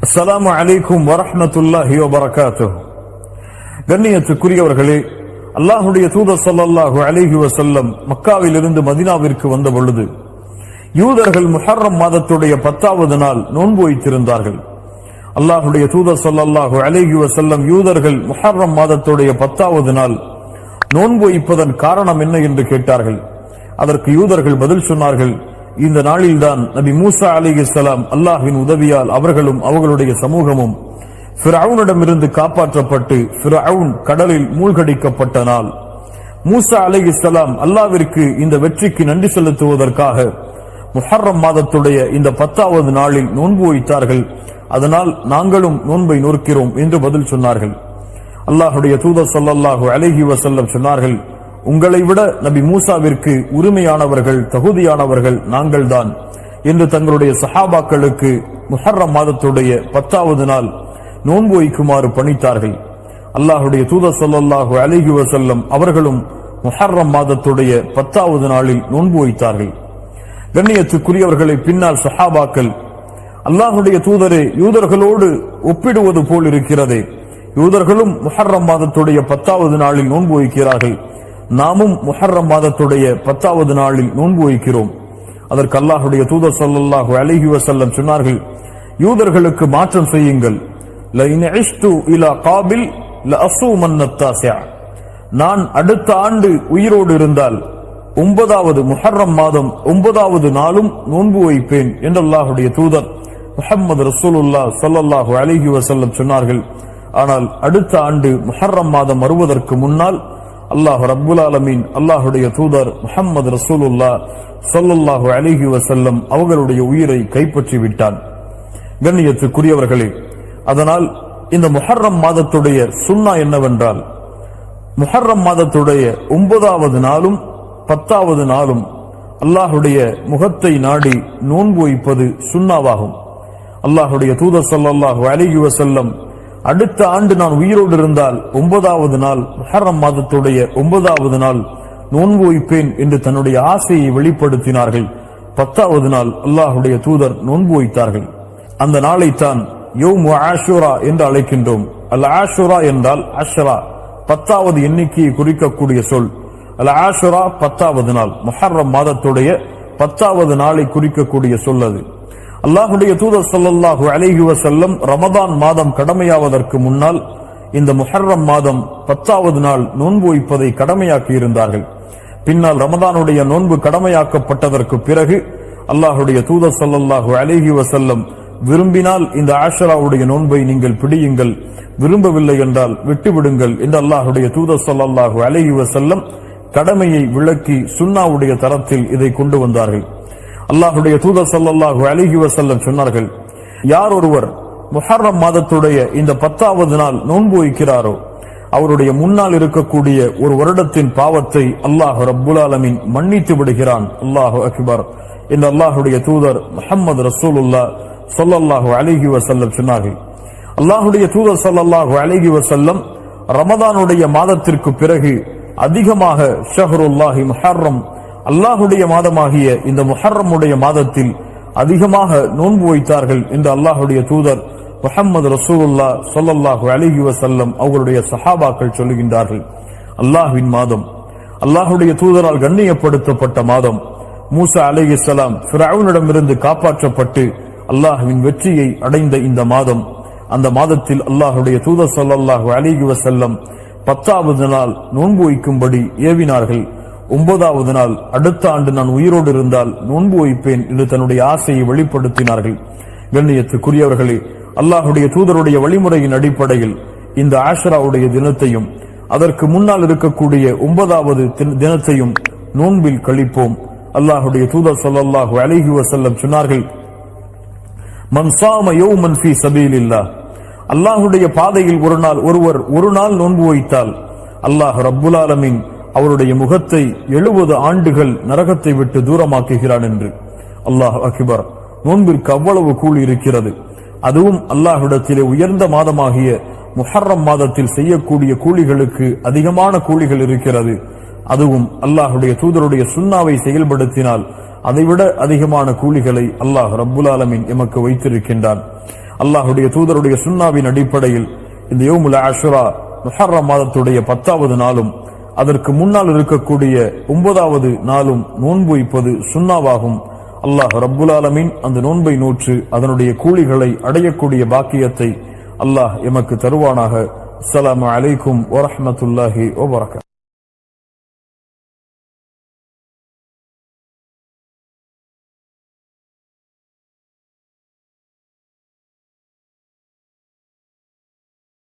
அஸ்ஸலாமு அலைக்கும் வரஹ்மத்துல்லாஹி வபரகாத்துஹு. கண்ணியத்துக்குரியவர்களே, அல்லாஹுடைய தூதர் ஸல்லல்லாஹு அலைஹி வஸல்லம் மக்காவிலிருந்து மதீனாவிற்கு வந்த பொழுது யூதர்கள் முஹர்ரம் மாதத்துடைய 10வது நாள் நோன்பு வைத்திருந்தார்கள். அல்லாஹுடைய தூதர் ஸல்லல்லாஹு அலைஹி வஸல்லம் யூதர்கள் முஹர்ரம் மாதத்துடைய 10வது நாள் நோன்பு வைப்பதன் காரணம் என்ன என்று கேட்டார்கள். அதற்கு யூதர்கள் பதில் சொன்னார்கள், இந்த நாளில்தான் நபி மூசா அலைஹிஸ்ஸலாம் அல்லாஹ்வின் உதவியால் அவர்களும் அவர்களுடைய சமூகமும் ஃபிரௌனிடமிருந்து காப்பாற்றப்பட்டு ஃபிரௌன் கடலில் மூழ்கடிக்கப்பட்ட நாள். மூசா அலைஹிஸ்ஸலாம் அல்லாஹ்விற்கு இந்த வெற்றிக்கு நன்றி செலுத்துவதற்காக முஹர்ரம் மாதத்துடைய இந்த 10வது நாளில் நோன்பு வைத்தார்கள். அதனால் நாங்களும் நோன்பை நோக்கிறோம் என்று பதில் சொன்னார்கள். அல்லாஹுடைய தூதர் ஸல்லல்லாஹு அலைஹி வஸல்லம் சொன்னார்கள், உங்களை விட நபி மூசாவிற்கு உரிமையானவர்கள் தகுதியானவர்கள் நாங்கள்தான் என்று தங்களுடைய சஹாபாக்களுக்கு முஹர்ரம் மாதத்துடைய 10வது நாள் நோன்பு வைக்குமாறு பணித்தார்கள். அல்லாஹுடைய தூதர் ஸல்லல்லாஹு அலைஹி வஸல்லம் அவர்களும் முஹர்ரம் மாதத்துடைய 10வது நாளில் நோன்பு வைத்தார்கள். கண்ணியத்துக்குரியவர்களை பின்னால் சஹாபாக்கள், அல்லாஹுடைய தூதரே, யூதர்களோடு ஒப்பிடுவது போல் இருக்கிறதே, யூதர்களும் முஹர்ரம் மாதத்துடைய 10வது நாளில் நோன்பு வைக்கிறார்கள், நாமும் முஹர்ரம் மாதத்துடைய 10வது நாளில் நோன்பு வைக்கிறோம். அதற்கு அல்லாஹுடைய தூதர் ஸல்லல்லாஹு அலைஹி வஸல்லம் சொன்னார்கள், யூதர்களுக்கு மாற்றம் செய்யுங்கள். லஇன் இஷ்து இலா காபில் லஅஸூமன் அத்தாஸிஅ, நான் அடுத்த ஆண்டு உயிரோடு இருந்தால் 9வது முஹர்ரம் மாதம் 9வது நாளும் நோன்பு வைப்பேன் என்று அல்லாஹுடைய தூதர் முஹம்மது ரசூலுல்லாஹ் ஸல்லல்லாஹு அலைஹி வஸல்லம் சொன்னார்கள். ஆனால் அடுத்த ஆண்டு முஹர்ரம் மாதம் வருவதற்கு முன்னால் அல்லாஹ் ரப்புல் ஆலமீன் அல்லாஹுடைய தூதர் முஹம்மது ரசூலுல்லாஹ் ஸல்லல்லாஹு அலைஹி வஸல்லம் அவர்களுடைய உயிரை கைப்பற்றி விட்டான். கண்ணியத்துக்குரியவர்களே, அதனால் இந்த முஹர்ரம் மாதத்துடைய சுன்னா என்னவென்றால், முஹர்ரம் மாதத்துடைய 9வது நாளும் 10வது நாளும் அல்லாஹுடைய முகத்தை நாடி நோன்பு வைப்பது சுன்னாவாகும். அல்லாஹுடைய தூதர் ஸல்லல்லாஹு அலைஹி வஸல்லம் அடுத்த ஆண்டு நான் உயிரோடு இருந்தால் 9வது நாள் முஹர்ரம் மாதத்துடைய 9வது நாள் நோன்பு வைப்பேன் என்று தன்னுடைய ஆசையை வெளிப்படுத்தினார்கள். 10வது நாள் அல்லாஹுடைய தூதர் நோன்பு வைத்தார்கள். அந்த நாளைத்தான் யௌமு ஆஷுரா என்று அழைக்கின்றோம். அல் ஆஷுரா என்றால் அஷ்ரா, 10வது எண்ணிக்கையை குறிக்கக்கூடிய சொல். அல் ஆஷுரா 10வது நாள், முஹர்ரம் மாதத்துடைய 10வது நாளை குறிக்கக்கூடிய சொல் அது. அல்லாஹுடைய தூதர் ஸல்லல்லாஹு அலைஹி வஸல்லம் ரமதான் மாதம் கடமையாவதற்கு முன்னால் இந்த முஹர்ரம் மாதம் 10வது நாள் நோன்பு வைப்பதை கடமையாக்கி இருந்தார்கள். பின்னால் ரமதானுடைய நோன்பு கடமையாக்கப்பட்டதற்கு பிறகு அல்லாஹுடைய தூதர் ஸல்லல்லாஹு அலைஹி வஸல்லம் விரும்பினால் இந்த ஆஷராவுடைய நோன்பை நீங்கள் பிடியுங்கள், விரும்பவில்லை என்றால் விட்டுவிடுங்கள் என்று அல்லாஹுடைய தூதர் ஸல்லல்லாஹு அலைஹி வஸல்லம் கடமையை விளக்கி சுன்னாவுடைய தரத்தில் இதை கொண்டு வந்தார்கள். அல்லாஹுடைய தூதர் ஸல்லல்லாஹு அலைஹி வஸல்லம் சொன்னார்கள், யார் ஒருவர் முஹர்ரம் மாதத்துடைய இந்த 10வது நாள் நோன்பு வைக்கிறாரோ அவருடைய முன்னால் இருக்கக்கூடிய ஒரு வருடத்தின் பாவத்தை அல்லாஹ் ரப்புல் ஆலமீன் மன்னித்து விடுகிறான். அல்லாஹு அக்பர் என்று அல்லாஹுடைய தூதர் முஹம்மது ரசூலுல்லாஹ் ஸல்லல்லாஹு அலைஹி வஸல்லம் சொன்னார்கள். அல்லாஹுடைய தூதர் ஸல்லல்லாஹு அலைஹி வஸல்லம் ரமதானுடைய மாதத்திற்கு பிறகு அதிகமாக ஷஹ்ருல்லாஹி முஹர்ரம், அல்லாஹுடைய மாதமாகிய இந்த முஹர்ரமுடைய மாதத்தில் அதிகமாக நோன்பு வைத்தார்கள் என்று அல்லாஹுடைய தூதர் முஹம்மது ரசூலுல்லாஹ் ஸல்லல்லாஹு அலைஹி வஸல்லம் அவர்களுடைய சஹாபாக்கள் சொல்லுகின்றார்கள். அல்லாஹ்வின் மாதம், அல்லாஹுடைய தூதரால் கண்ணியப்படுத்தப்பட்ட மாதம், மூசா அலைஹிஸ்ஸலாம் ஃபிரௌனிடமிருந்து காப்பாற்றப்பட்டு அல்லாஹ்வின் வெற்றியை அடைந்த இந்த மாதம், அந்த மாதத்தில் அல்லாஹுடைய தூதர் ஸல்லல்லாஹு அலைஹி வஸல்லம் 10வது நாள் நோன்பு வைக்கும்படி ஏவினார்கள். 9வது நாள் அடுத்த ஆண்டு நான் உயிரோடு இருந்தால் நோன்பு வைப்பேன் என்று தன்னுடைய ஆசையை வெளிப்படுத்தினார்கள். கண்ணியத்துக்குரியவர்களே, அல்லாஹுடைய தூதருடைய வழிமுறையின் அடிப்படையில் இந்த ஆஷராவுடைய தினத்தையும் அதற்கு முன்னால் இருக்கக்கூடிய 9வது தினத்தையும் நோன்பில் கழிப்போம். அல்லாஹுடைய தூதர் ஸல்லல்லாஹு அலைஹி வஸல்லம் சொன்னார்கள், மன் ஸாம யௌமன் ஃபீ ஸபீலில்லாஹ், அல்லாஹுடைய பாதையில் ஒரு நாள் நோன்பு வைத்தால் அல்லாஹ் ரப்புல் ஆலமீன் அவருடைய முகத்தை 70 ஆண்டுகள் நரகத்தை விட்டு தூரமாக்குகிறான் என்று. அல்லாஹ் அக்பர். நோன்பிற்கு அவ்வளவு கூலி இருக்கிறது. அதுவும் அல்லாஹ்விடத்திலே உயர்ந்த மாதமாகிய முஹர்ரம் மாதத்தில் செய்யக்கூடிய கூலிகளுக்கு அதிகமான கூலிகள் இருக்கிறது. அதுவும் அல்லாஹுடைய தூதருடைய சுன்னாவை செயல்படுத்தினால் அதைவிட அதிகமான கூலிகளை அல்லாஹ் ரப்புல் ஆலமீன் எமக்கு வைத்திருக்கின்றான். அல்லாஹுடைய தூதருடைய சுன்னாவின் அடிப்படையில் இந்த யௌமுல் ஆஷுரா முஹர்ரம் மாதத்துடைய 10வது நாளும் அதற்கு முன்னால் இருக்கக்கூடிய 9வது நாளும் நோன்பு வைப்பது சுன்னாவாகும். அல்லாஹ் ரப்புல் ஆலமீன் அந்த நோன்பை நோற்று அதனுடைய கூலிகளை அடையக்கூடிய பாக்கியத்தை அல்லாஹ் எமக்கு தருவானாக. அஸ்ஸலாமு அலைக்கும் வரஹ்மத்துல்லாஹி வபரகாத்துஹு.